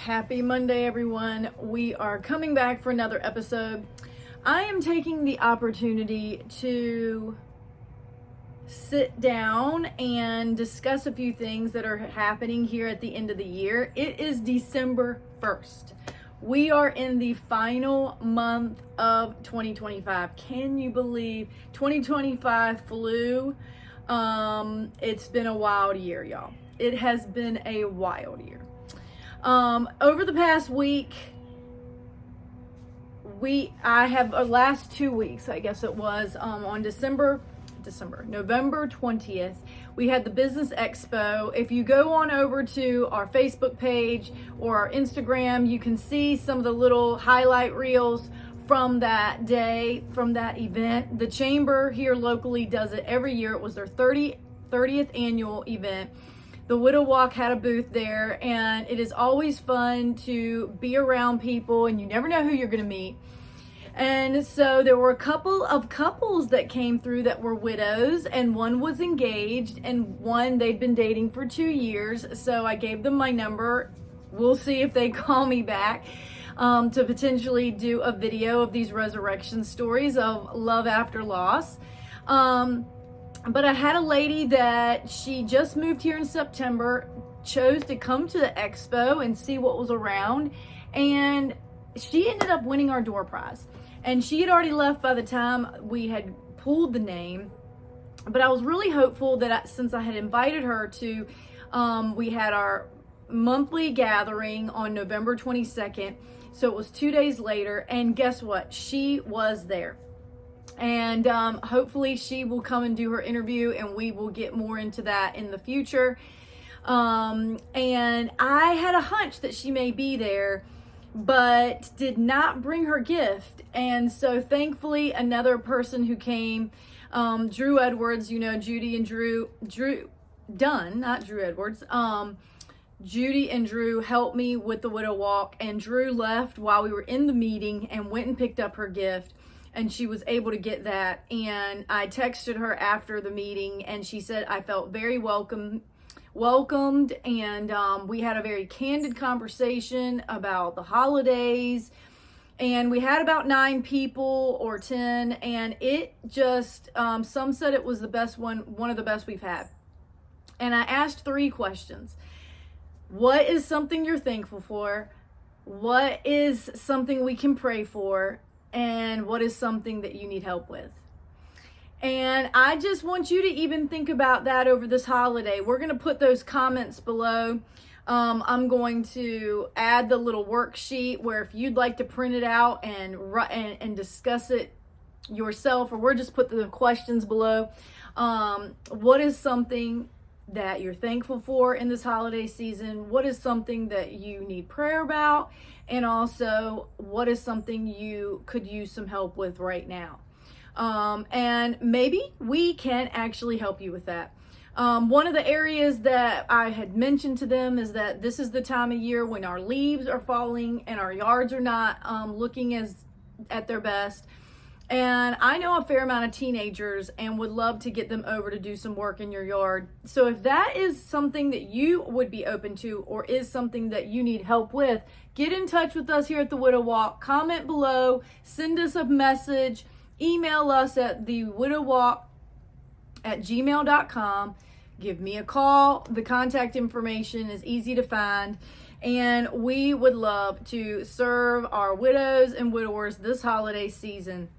Happy Monday, everyone. We are coming back for another episode. I am taking the opportunity to sit down and discuss a few things that are happening here at the end of the year. It is December 1st. We are in the final month of 2025. Can you believe 2025 flew? It's been a wild year, y'all. It has been a wild year. Over the past week, last 2 weeks, I guess it was, on November 20th, we had the Business Expo. If you go on over to our Facebook page or our Instagram, you can see some of the little highlight reels from that day, from that event. The Chamber here locally does it every year. It was their 30th annual event. The Widow Walk had a booth there, and it is always fun to be around people, and you never know who you're going to meet. And so there were a couple of couples that came through that were widows, and one was engaged, and one they'd been dating for 2 years. So I gave them my number. We'll see if they call me back to potentially do a video of these resurrection stories of love after loss. But I had a lady that she just moved here in September, chose to come to the expo and see what was around, and she ended up winning our door prize. And she had already left by the time we had pulled the name, but I was really hopeful that since I had invited her to, we had our monthly gathering on November 22nd, so it was 2 days later, and guess what? She was there. And hopefully she will come and do her interview, and we will get more into that in the future. And I had a hunch that she may be there, but did not bring her gift. And so thankfully another person who came, Drew Edwards, Judy and Drew Dunn, not Drew Edwards, Judy and Drew helped me with the Widow Walk, and Drew left while we were in the meeting and went and picked up her gift. And she was able to get that. And I texted her after the meeting, and she said, I felt very welcomed. And we had a very candid conversation about the holidays. And we had about 9 people or 10. And it just, some said it was the best one of the best we've had. And I asked 3 questions. What is something you're thankful for? What is something we can pray for? And what is something that you need help with? And I just want you to even think about that over this holiday. We're going to put those comments below. I'm going to add the little worksheet where if you'd like to print it out and discuss it yourself, or we'll just put the questions below. What is something that you're thankful for in this holiday season? What is something that you need prayer about? And also, what is something you could use some help with right now? And maybe we can actually help you with that. One of the areas that I had mentioned to them is that this is the time of year when our leaves are falling and our yards are not looking at their best. And I know a fair amount of teenagers and would love to get them over to do some work in your yard. So if that is something that you would be open to, or is something that you need help with, get in touch with us here at the Widow Walk. Comment below, send us a message, email us at thewidowwalk@gmail.com. Give me a call. The contact information is easy to find. And we would love to serve our widows and widowers this holiday season.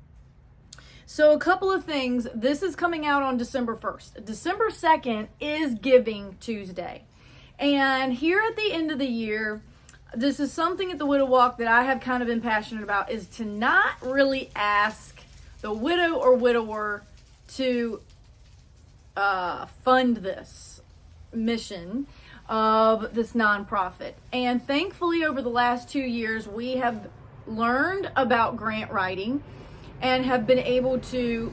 So a couple of things. This is coming out on December 1st. December 2nd is Giving Tuesday. And here at the end of the year, this is something at the Widow Walk that I have kind of been passionate about, is to not really ask the widow or widower to fund this mission of this nonprofit. And thankfully, over the last 2 years, we have learned about grant writing and have been able to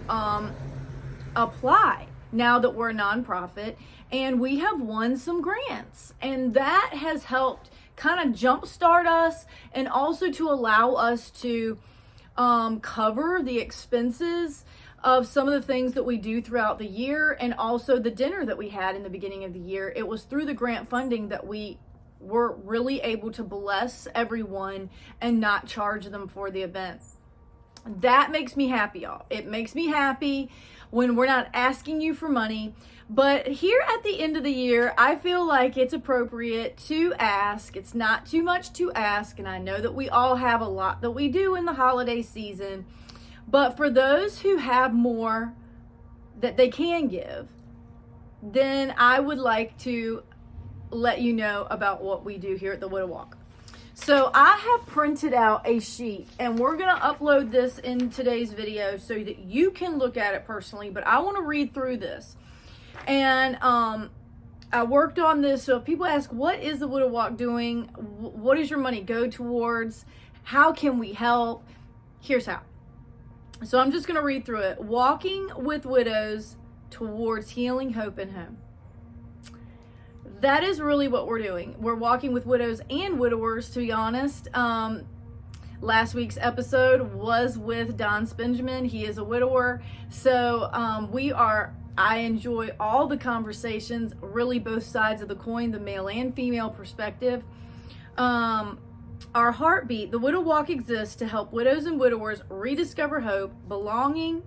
apply now that we're a nonprofit, and we have won some grants, and that has helped kind of jumpstart us, and also to allow us to cover the expenses of some of the things that we do throughout the year, and also the dinner that we had in the beginning of the year. It was through the grant funding that we we're really able to bless everyone and not charge them for the event. That makes me happy, y'all. It makes me happy when we're not asking you for money. But here at the end of the year, I feel like it's appropriate to ask. It's not too much to ask, and I know that we all have a lot that we do in the holiday season. But for those who have more that they can give, then I would like to let you know about what we do here at the Widow Walk. So I have printed out a sheet, and we're going to upload this in today's video so that you can look at it personally, but I want to read through this. And I worked on this, so if people ask, what is the Widow Walk doing? What does your money go towards? How can we help? Here's how. So I'm just going to read through it. Walking with widows towards healing, hope, and home. That is really what we're doing. We're walking with widows and widowers, to be honest. Last week's episode was with Don Benjamin. He is a widower. So I enjoy all the conversations, really both sides of the coin, the male and female perspective. Our heartbeat, the Widow Walk, exists to help widows and widowers rediscover hope, belonging,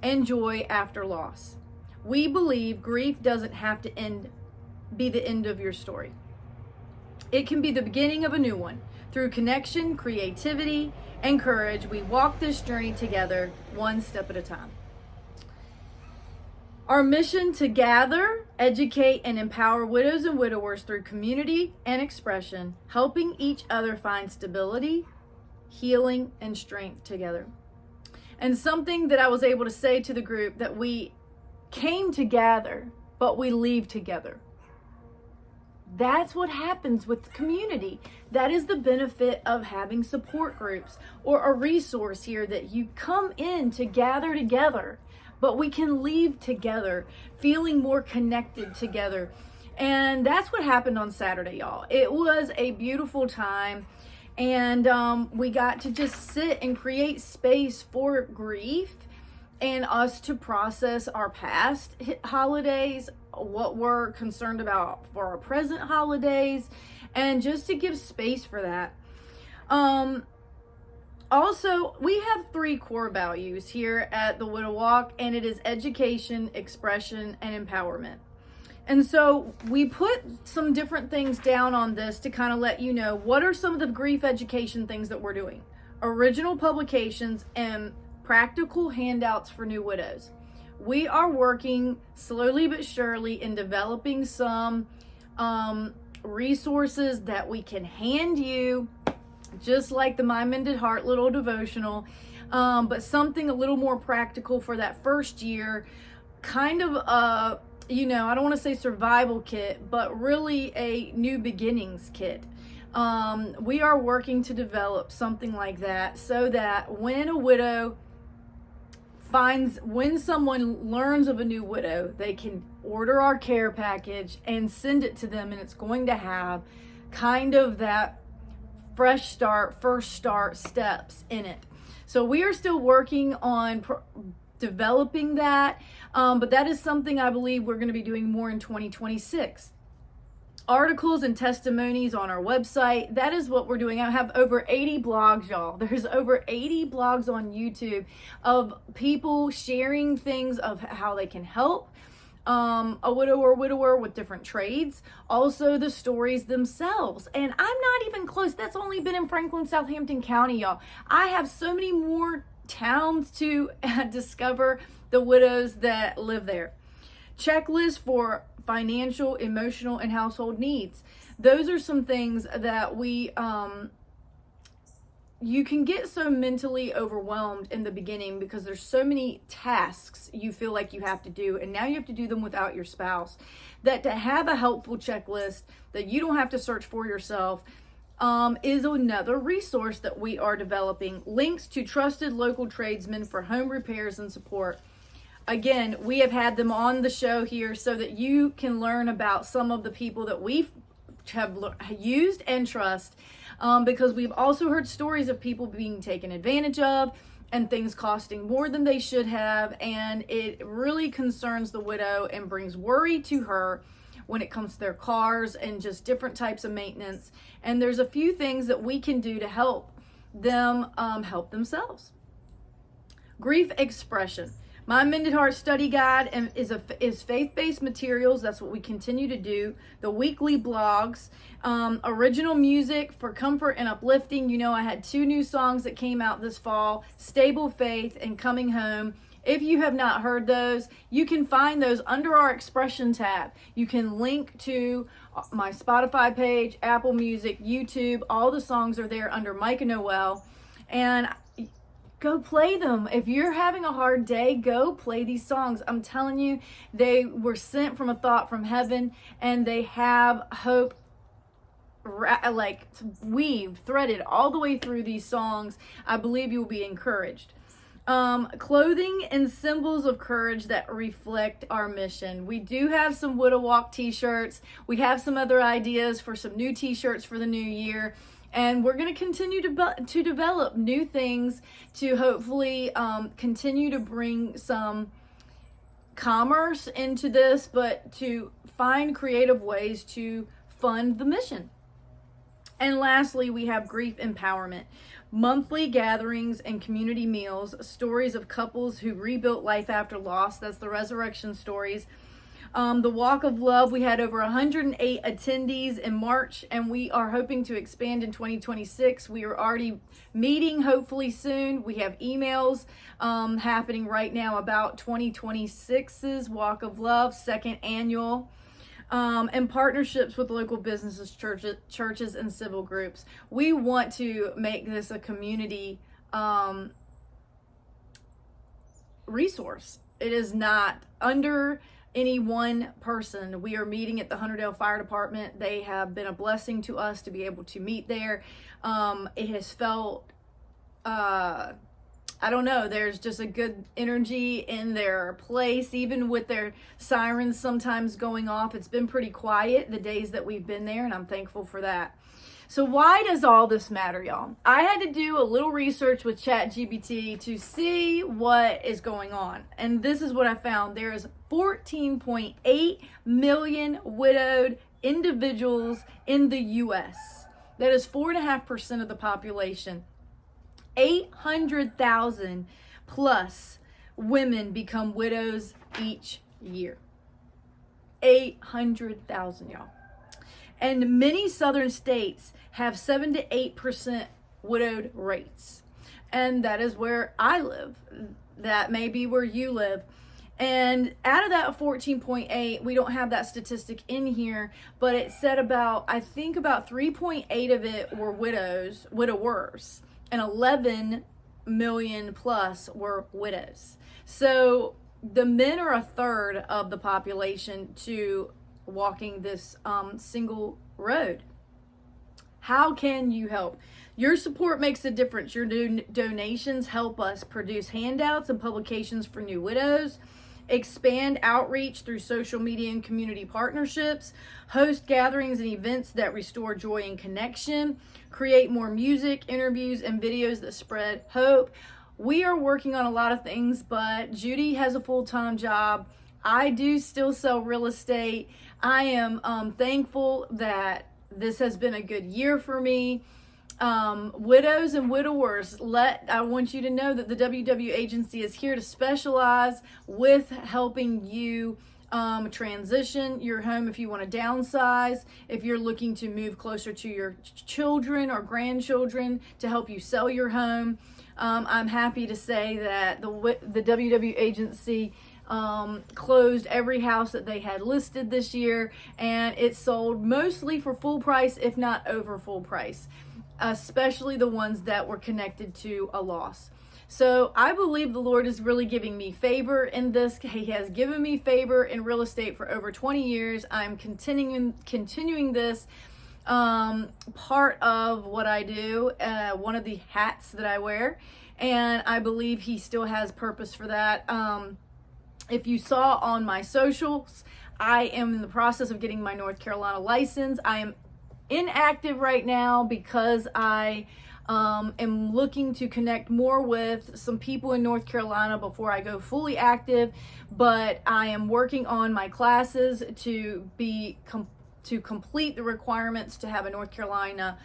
and joy after loss. We believe grief doesn't have to be the end of your story. It can be the beginning of a new one. Through connection, creativity, and courage, we walk this journey together, one step at a time. Our mission to gather, educate, and empower widows and widowers through community and expression, helping each other find stability, healing, and strength together. And something that I was able to say to the group, that we came together, but we leave together. That's what happens with the community. That is the benefit of having support groups or a resource here, that you come in to gather together, but we can leave together feeling more connected together. And that's what happened on Saturday, y'all. It was a beautiful time. And we got to just sit and create space for grief and us to process our past holidays, what we're concerned about for our present holidays, and just to give space for that. Also, we have 3 core values here at the Widow Walk, and it is education, expression, and empowerment. And so we put some different things down on this to kind of let you know what are some of the grief education things that we're doing. Original publications and practical handouts for new widows. We are working slowly but surely in developing some resources that we can hand you, just like the My Mended Heart little devotional, but something a little more practical for that first year, kind of I don't want to say survival kit, but really a new beginnings kit. We are working to develop something like that, so that when someone learns of a new widow, they can order our care package and send it to them, and it's going to have kind of that fresh start, first start steps in it. So we are still working on developing that, but that is something I believe we're going to be doing more in 2026. Articles and testimonies on our website. That is what we're doing. I have over 80 blogs, y'all. There's over 80 blogs on YouTube of people sharing things of how they can help a widow or widower with different trades. Also the stories themselves. And I'm not even close. That's only been in Franklin, Southampton County, y'all. I have so many more towns to discover the widows that live there. Checklist for financial, emotional, and household needs. Those are some things that you can get so mentally overwhelmed in the beginning because there's so many tasks you feel like you have to do, and now you have to do them without your spouse, that to have a helpful checklist that you don't have to search for yourself is another resource that we are developing. Links to trusted local tradesmen for home repairs and support. Again, we have had them on the show here so that you can learn about some of the people that we have used and trust, because we've also heard stories of people being taken advantage of and things costing more than they should have, and it really concerns the widow and brings worry to her when it comes to their cars and just different types of maintenance. And there's a few things that we can do to help them help themselves. Grief expression. My Mended Heart Study Guide is faith-based materials. That's what we continue to do. The weekly blogs, original music for comfort and uplifting. You know, I had 2 new songs that came out this fall, Stable Faith and Coming Home. If you have not heard those, you can find those under our Expression tab. You can link to my Spotify page, Apple Music, YouTube. All the songs are there under Micah Noel. And go play them. If you're having a hard day, go play these songs. I'm telling you, they were sent from a thought from heaven, and they have hope like weaved, threaded all the way through these songs. I believe you will be encouraged. Clothing and symbols of courage that reflect our mission. We do have some Widow Walk t-shirts. We have some other ideas for some new t-shirts for the new year. And we're going to continue to develop new things to hopefully continue to bring some commerce into this, but to find creative ways to fund the mission. And lastly, we have grief empowerment. Monthly gatherings and community meals, stories of couples who rebuilt life after loss. That's the resurrection stories. The Walk of Love, we had over 108 attendees in March, and we are hoping to expand in 2026. We are already meeting hopefully soon. We have emails happening right now about 2026's Walk of Love, 2nd annual. And partnerships with local businesses, churches, and civil groups. We want to make this a community resource. It is not under any one person. We are meeting at the Hunterdale Fire Department. They have been a blessing to us to be able to meet there. It has felt, I don't know, there's just a good energy in their place, even with their sirens sometimes going off. It's been pretty quiet the days that we've been there, and I'm thankful for that. So why does all this matter, y'all? I had to do a little research with ChatGPT to see what is going on. And this is what I found. There is 14.8 million widowed individuals in the U.S. That is 4.5% of the population. 800,000 plus women become widows each year. 800,000, y'all. And many southern states have 7 to 8% widowed rates. And that is where I live. That may be where you live. And out of that 14.8, we don't have that statistic in here, but it said about 3.8 of it were widowers, and 11 million plus were widows. So the men are a third of the population to walking this single road. How can you help? Your support makes a difference. Your donations help us produce handouts and publications for new widows, expand outreach through social media and community partnerships, host gatherings and events that restore joy and connection, create more music, interviews, and videos that spread hope. We are working on a lot of things, but Judy has a full-time job. I do still sell real estate. I am thankful that this has been a good year for me. Widows and widowers, I want you to know that the WW Agency is here to specialize with helping you transition your home if you want to downsize, if you're looking to move closer to your children or grandchildren, to help you sell your home. I'm happy to say that the WW Agency closed every house that they had listed this year, and it sold mostly for full price, if not over full price, especially the ones that were connected to a loss. So I believe the Lord is really giving me favor in this. He has given me favor in real estate for over 20 years. I'm continuing this part of what I do, one of the hats that I wear, and I believe he still has purpose for that. If you saw on my socials, I am in the process of getting my North Carolina license. I am inactive right now because I am looking to connect more with some people in North Carolina before I go fully active, but I am working on my classes to complete the requirements to have a North Carolina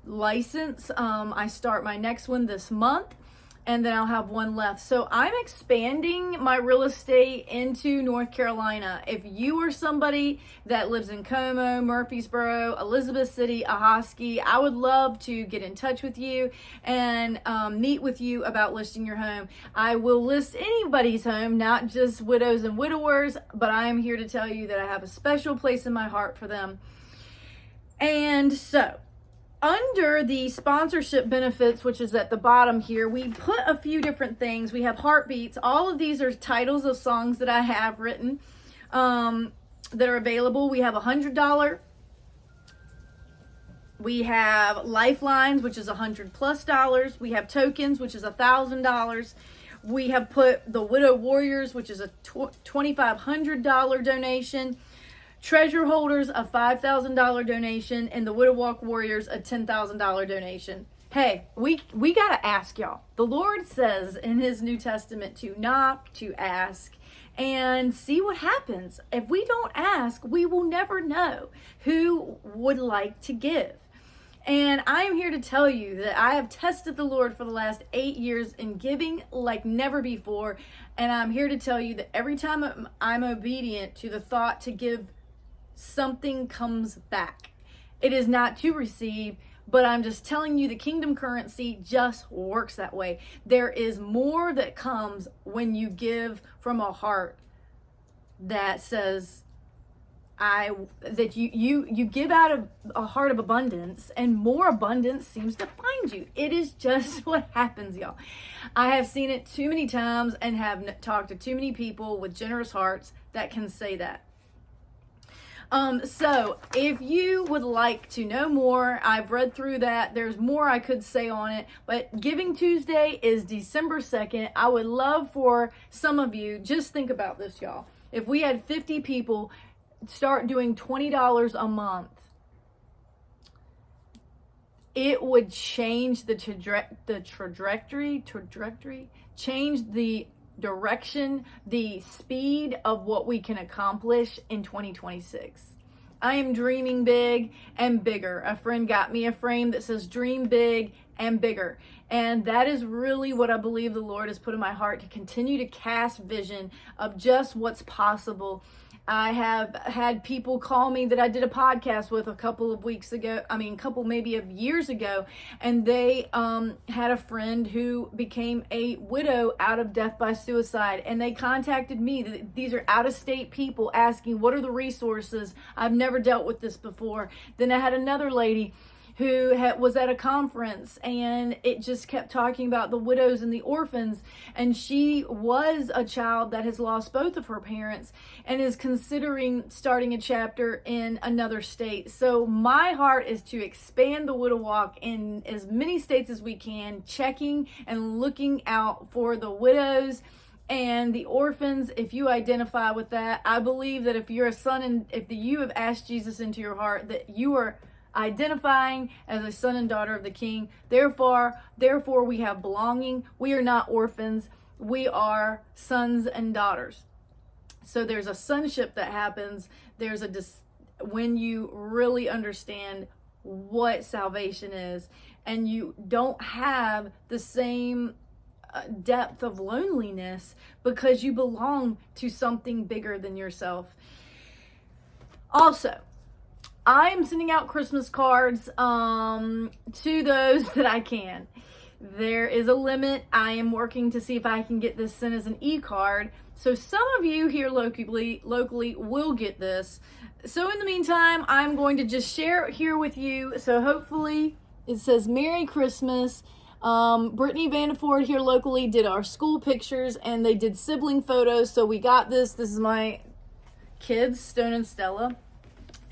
license. I start my next one this month, and then I'll have one left. So I'm expanding my real estate into North Carolina. If you are somebody that lives in Como, Murfreesboro, Elizabeth City, Ahoskie, I would love to get in touch with you and meet with you about listing your home. I will list anybody's home, not just widows and widowers, but I am here to tell you that I have a special place in my heart for them. And so, under the sponsorship benefits, which is at the bottom here, we put a few different things. We have heartbeats. All of these are titles of songs that I have written that are available. We have $100. We have lifelines, which is $100+. We have tokens, which is $1,000. We have put the Widow Warriors, which is a $2,500 donation. Treasure holders, a $5,000 donation, and the Widow Walk Warriors, a $10,000 donation. Hey, we got to ask y'all. The Lord says in his New Testament to knock, to ask, and see what happens. If we don't ask, we will never know who would like to give. And I am here to tell you that I have tested the Lord for the last 8 years in giving like never before. And I'm here to tell you that every time I'm obedient to the thought to give, something comes back. It is not to receive, but I'm just telling you the kingdom currency just works that way. There is more that comes when you give from a heart that says, you give out of a heart of abundance, and more abundance seems to find you. It is just what happens, y'all. I have seen it too many times and have talked to too many people with generous hearts that can say that. So if you would like to know more, I've read through that. There's more I could say on it, but Giving Tuesday is December 2nd. I would love for some of you, just think about this, y'all. If we had 50 people start doing $20 a month, it would change the trajectory, change the direction, the speed of what we can accomplish in 2026. I am dreaming big and bigger. A friend got me a frame that says dream big and bigger. And that is really what I believe the Lord has put in my heart, to continue to cast vision of just what's possible. I have had people call me that I did a podcast with a couple of years ago, and they had a friend who became a widow out of death by suicide, and they contacted me. These are out-of-state people asking, what are the resources? I've never dealt with this before. Then I had another lady who was at a conference, and it just kept talking about the widows and the orphans, and she was a child that has lost both of her parents and is considering starting a chapter in another state. So my heart is to expand the Widow Walk in as many states as we can, checking and looking out for the widows and the orphans. If you identify with that, I believe that if you're a son and if you have asked Jesus into your heart, that you are identifying as a son and daughter of the King. Therefore we have belonging. We are not orphans. We are sons and daughters. So there's a sonship that happens. There's when you really understand what salvation is, and you don't have the same depth of loneliness because you belong to something bigger than yourself. Also, I am sending out Christmas cards to those that I can. There is a limit. I am working to see if I can get this sent as an e-card. So some of you here locally will get this. So in the meantime, I'm going to just share it here with you. So hopefully it says Merry Christmas. Brittany Vanderford here locally did our school pictures, and they did sibling photos. So we got this. This is my kids, Stone and Stella.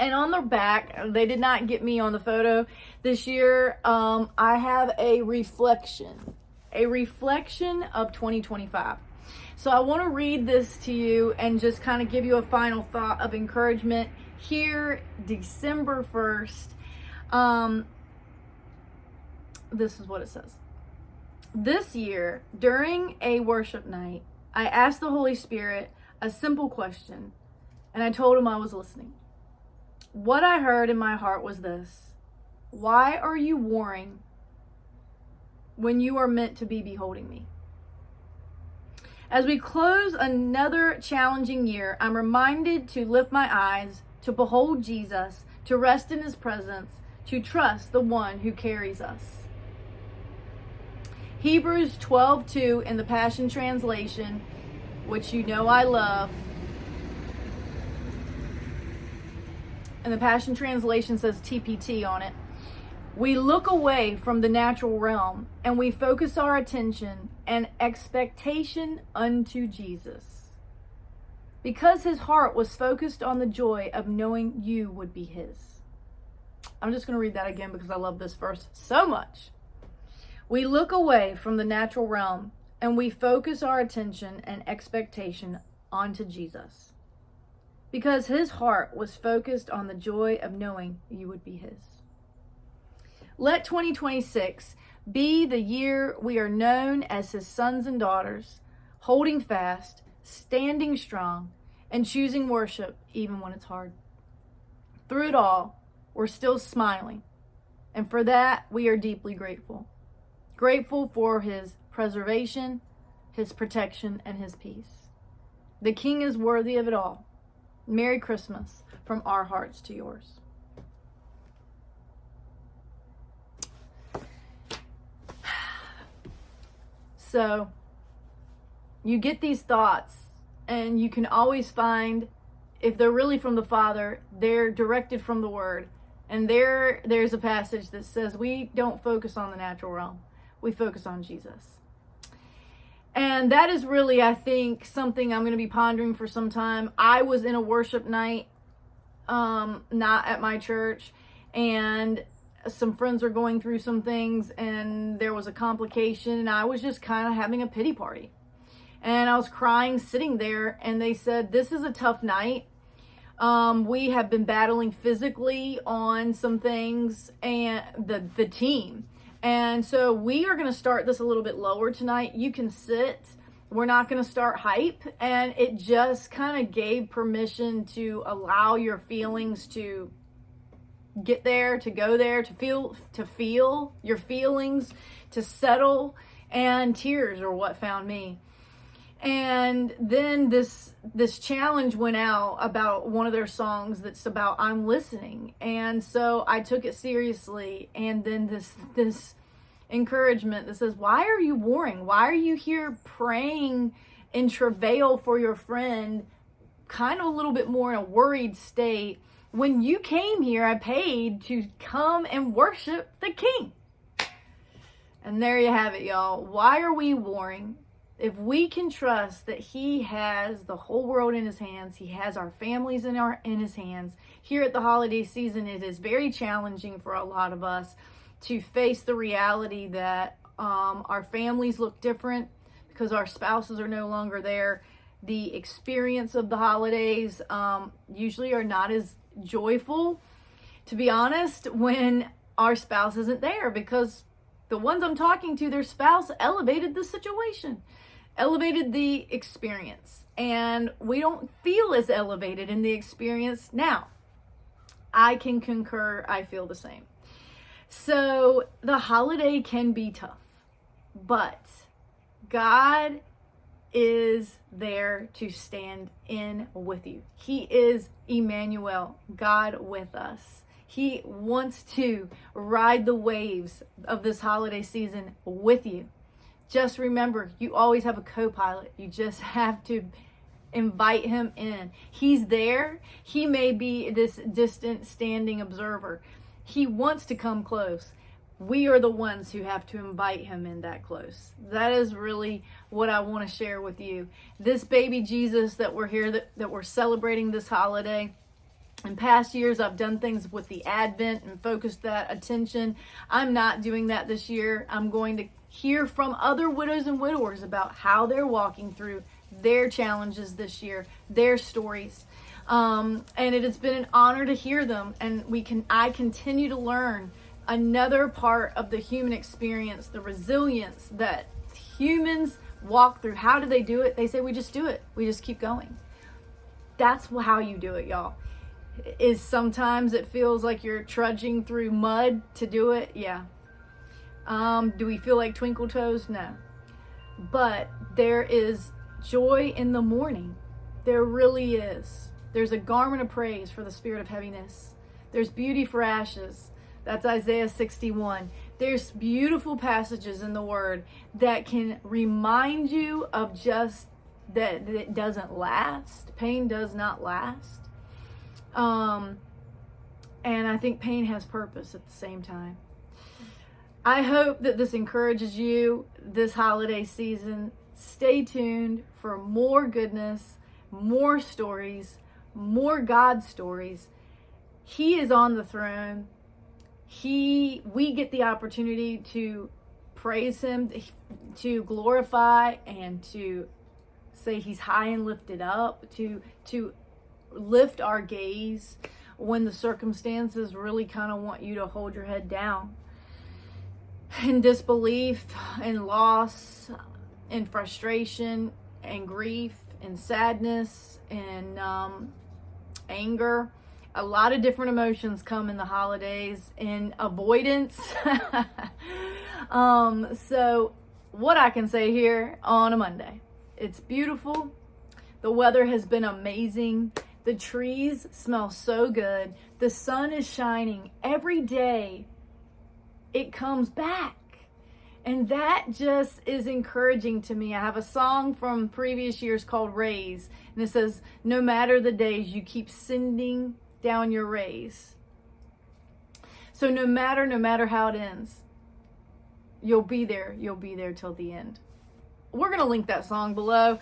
And on the back, they did not get me on the photo this year. I have a reflection of 2025. So I want to read this to you and just kind of give you a final thought of encouragement here, December 1st. this is what it says. This year, during a worship night, I asked the Holy Spirit a simple question, and I told him I was listening. What I heard in my heart was this: why are you warring when you are meant to be beholding me? As we close another challenging year, I'm reminded to lift my eyes, to behold Jesus, to rest in his presence, to trust the one who carries us. Hebrews 12:2 in the Passion Translation, which you know I love. And the Passion Translation says TPT on it. We look away from the natural realm and we focus our attention and expectation unto Jesus, because his heart was focused on the joy of knowing you would be his. I'm just going to read that again because I love this verse so much. We look away from the natural realm and we focus our attention and expectation onto Jesus, because his heart was focused on the joy of knowing you would be his. Let 2026 be the year we are known as his sons and daughters, holding fast, standing strong, and choosing worship even when it's hard. Through it all, we're still smiling, and for that, we are deeply grateful. Grateful for his preservation, his protection, and his peace. The King is worthy of it all. Merry Christmas from our hearts to yours. So, you get these thoughts, and you can always find, if they're really from the Father, they're directed from the Word. And there's a passage that says we don't focus on the natural realm. We focus on Jesus. And that is really, I think, something I'm going to be pondering for some time. I was in a worship night, not at my church, and some friends are going through some things, and there was a complication, and I was just kind of having a pity party. And I was crying sitting there, and they said, this is a tough night. We have been battling physically on some things, and the team. And so we are going to start this a little bit lower tonight. You can sit. We're not going to start hype. And it just kind of gave permission to allow your feelings to get there, to go there, to feel your feelings, to settle. And tears are what found me. And then this challenge went out about one of their songs that's about I'm listening. And so I took it seriously. And then this encouragement that says, why are you warring? Why are you here praying in travail for your friend, kind of a little bit more in a worried state, when you came here, I paid to come and worship the King? And there you have it, y'all. Why are we warring? If we can trust that he has the whole world in his hands, he has our families in his hands. Here at the holiday season, it is very challenging for a lot of us to face the reality that our families look different because our spouses are no longer there. The experience of the holidays usually are not as joyful, to be honest, when our spouse isn't there, because the ones I'm talking to, their spouse elevated the situation, elevated the experience, and we don't feel as elevated in the experience now. I can concur. I feel the same. So the holiday can be tough, but God is there to stand in with you. He is Emmanuel, God with us. He wants to ride the waves of this holiday season with you. Just remember, you always have a co-pilot. You just have to invite him in. He's there. He may be this distant standing observer. He wants to come close. We are the ones who have to invite him in that close. That is really what I want to share with you. This baby Jesus that we're here, that we're celebrating this holiday. In past years, I've done things with the Advent and focused that attention. I'm not doing that this year. I'm going to hear from other widows and widowers about how they're walking through their challenges this year, their stories. And it has been an honor to hear them. And I continue to learn another part of the human experience, the resilience that humans walk through. How do they do it? They say, we just do it. We just keep going. That's how you do it, y'all. Is sometimes it feels like you're trudging through mud to do it. Yeah. Do we feel like twinkle toes? No. But there is joy in the morning. There really is. There's a garment of praise for the spirit of heaviness. There's beauty for ashes. That's Isaiah 61. There's beautiful passages in the Word that can remind you of just that it doesn't last. Pain does not last. And I think pain has purpose at the same time. I hope that this encourages you this holiday season. Stay tuned for more goodness, more stories, more God stories. He is on the throne. We get the opportunity to praise him, to glorify, and to say he's high and lifted up, to lift our gaze when the circumstances really kind of want you to hold your head down. In disbelief and loss and frustration and grief and sadness and anger. A lot of different emotions come in the holidays, and avoidance. So what I can say here on a Monday, it's beautiful. The weather has been amazing. The trees smell so good. The sun is shining every day. It comes back. And that just is encouraging to me. I have a song from previous years called Raise. And it says, no matter the days, you keep sending down your rays. So no matter how it ends, you'll be there till the end. We're going to link that song below.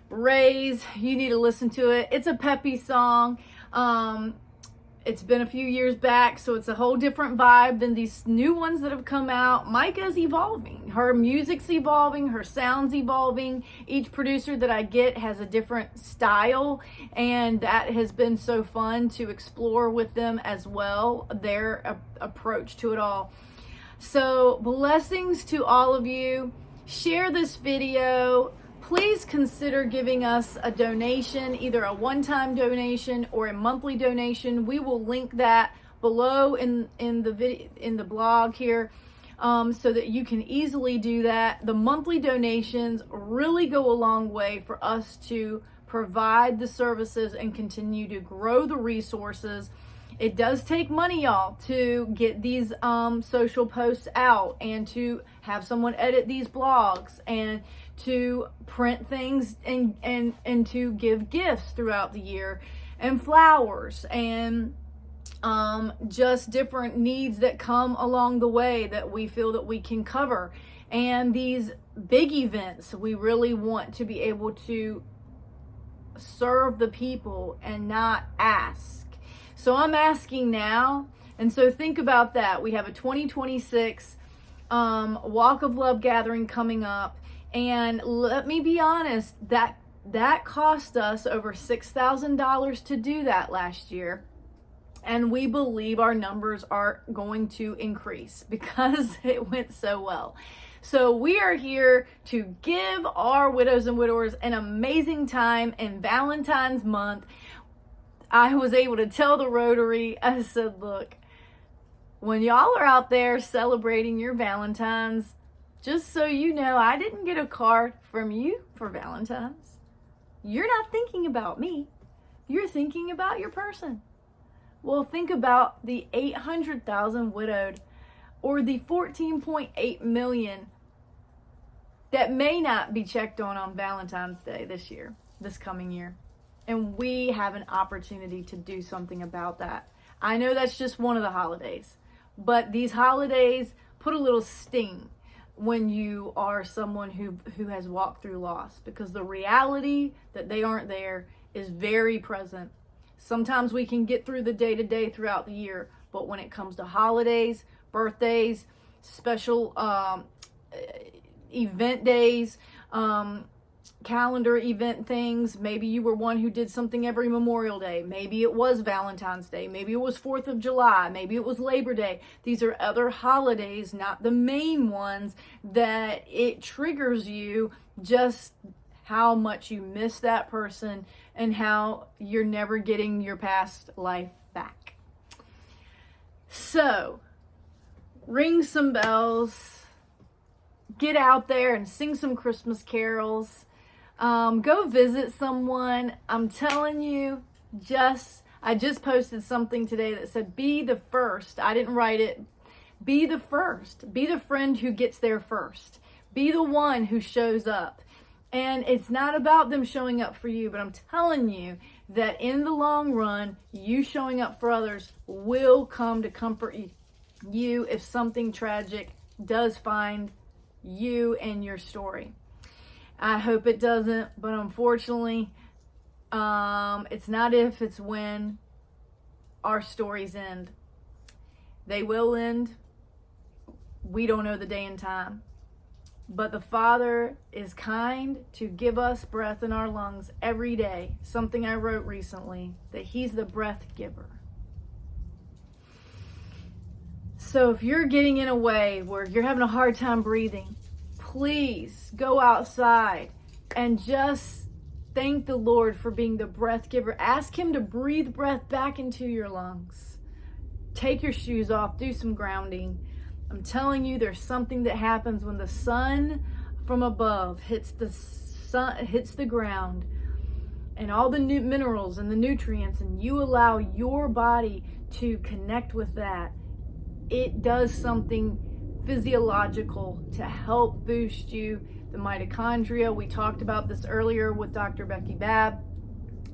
Raise, you need to listen to it. It's a peppy song. It's been a few years back, so it's a whole different vibe than these new ones that have come out. Micah's evolving. Her music's evolving. Her sound's evolving. Each producer that I get has a different style, and that has been so fun to explore with them as well, their approach to it all. So blessings to all of you. Share this video. Please consider giving us a donation, either a one-time donation or a monthly donation. We will link that below in the blog here, so that you can easily do that. The monthly donations really go a long way for us to provide the services and continue to grow the resources. It does take money, y'all, to get these social posts out, and to have someone edit these blogs, and to print things, and to give gifts throughout the year, and flowers, and just different needs that come along the way that we feel that we can cover. And these big events, we really want to be able to serve the people and not ask. So I'm asking now. And so think about that. We have a 2026 Walk of Love gathering coming up. And let me be honest, that cost us over $6,000 to do that last year. And we believe our numbers are going to increase because it went so well. So we are here to give our widows and widowers an amazing time in Valentine's month. I was able to tell the Rotary, I said, look, when y'all are out there celebrating your Valentines, just so you know, I didn't get a card from you for Valentine's. You're not thinking about me. You're thinking about your person. Well, think about the 800,000 widowed, or the 14.8 million that may not be checked on Valentine's Day this coming year. And we have an opportunity to do something about that. I know that's just one of the holidays, but these holidays put a little sting when you are someone who has walked through loss, because the reality that they aren't there is very present. Sometimes we can get through the day-to-day throughout the year, but when it comes to holidays, birthdays, special event days, calendar event things. Maybe you were one who did something every Memorial Day. Maybe it was Valentine's Day. Maybe it was 4th of July. Maybe it was Labor Day. These are other holidays, not the main ones, that it triggers you just how much you miss that person and how you're never getting your past life back. So, ring some bells, get out there and sing some Christmas carols. Go visit someone. I'm telling you, I just posted something today that said, be the first. I didn't write it. Be the first. Be the friend who gets there first. Be the one who shows up. And it's not about them showing up for you, but I'm telling you that in the long run, you showing up for others will come to comfort you if something tragic does find you and your story. I hope it doesn't, but unfortunately, it's not if, it's when our stories end. They will end. We don't know the day and time. But the Father is kind to give us breath in our lungs every day. Something I wrote recently, that He's the breath giver. So if you're getting in a way where you're having a hard time breathing, please go outside and just thank the Lord for being the breath giver. Ask Him to breathe breath back into your lungs. Take your shoes off, do some grounding. I'm telling you, there's something that happens when the sun from above hits the ground, and all the new minerals and the nutrients, and you allow your body to connect with that. It does something physiological to help boost you. The mitochondria, we talked about this earlier with Dr. Becky Babb.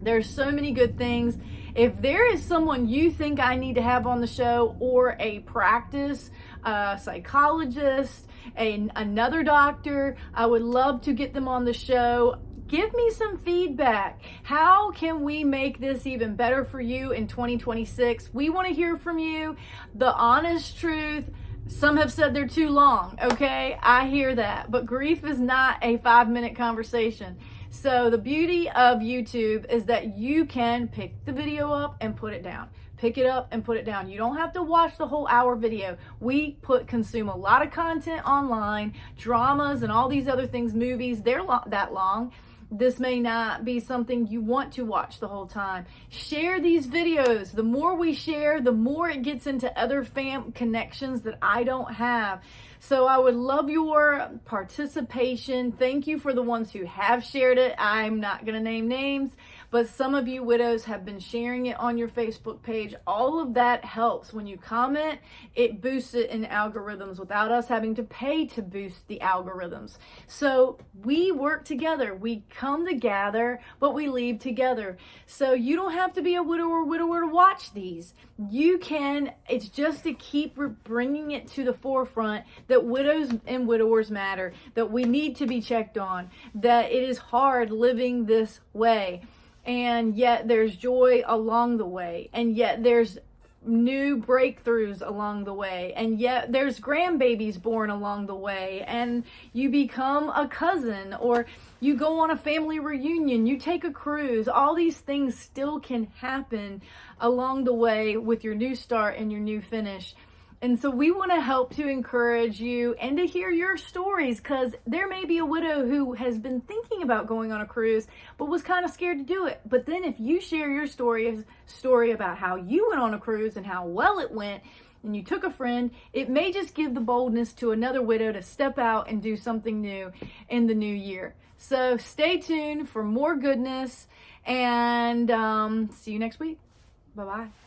There's so many good things. If there is someone you think I need to have on the show, or a practice, a psychologist, another doctor, I would love to get them on the show. Give me some feedback. How can we make this even better for you in 2026? We want to hear from you, the honest truth. Some have said they're too long, okay? I hear that. But grief is not a 5-minute conversation. So the beauty of YouTube is that you can pick the video up and put it down. Pick it up and put it down. You don't have to watch the whole hour video. We consume a lot of content online, dramas and all these other things, movies. They're that long. This may not be something you want to watch the whole time. Share these videos. The more we share, the more it gets into other connections that I don't have. So I would love your participation. Thank you for the ones who have shared it. I'm not going to name names, but some of you widows have been sharing it on your Facebook page. All of that helps. When you comment, it boosts it in algorithms without us having to pay to boost the algorithms. So we work together. We come together, but we leave together. So you don't have to be a widower or widower to watch these. You can. It's just to keep bringing it to the forefront that widows and widowers matter, that we need to be checked on, that it is hard living this way, and yet there's joy along the way, and yet there's new breakthroughs along the way, and yet there's grandbabies born along the way, and you become a cousin, or you go on a family reunion, you take a cruise. All these things still can happen along the way with your new start and your new finish. And so we want to help to encourage you and to hear your stories, because there may be a widow who has been thinking about going on a cruise but was kind of scared to do it. But then if you share your story about how you went on a cruise and how well it went, and you took a friend, it may just give the boldness to another widow to step out and do something new in the new year. So stay tuned for more goodness, and see you next week. Bye-bye.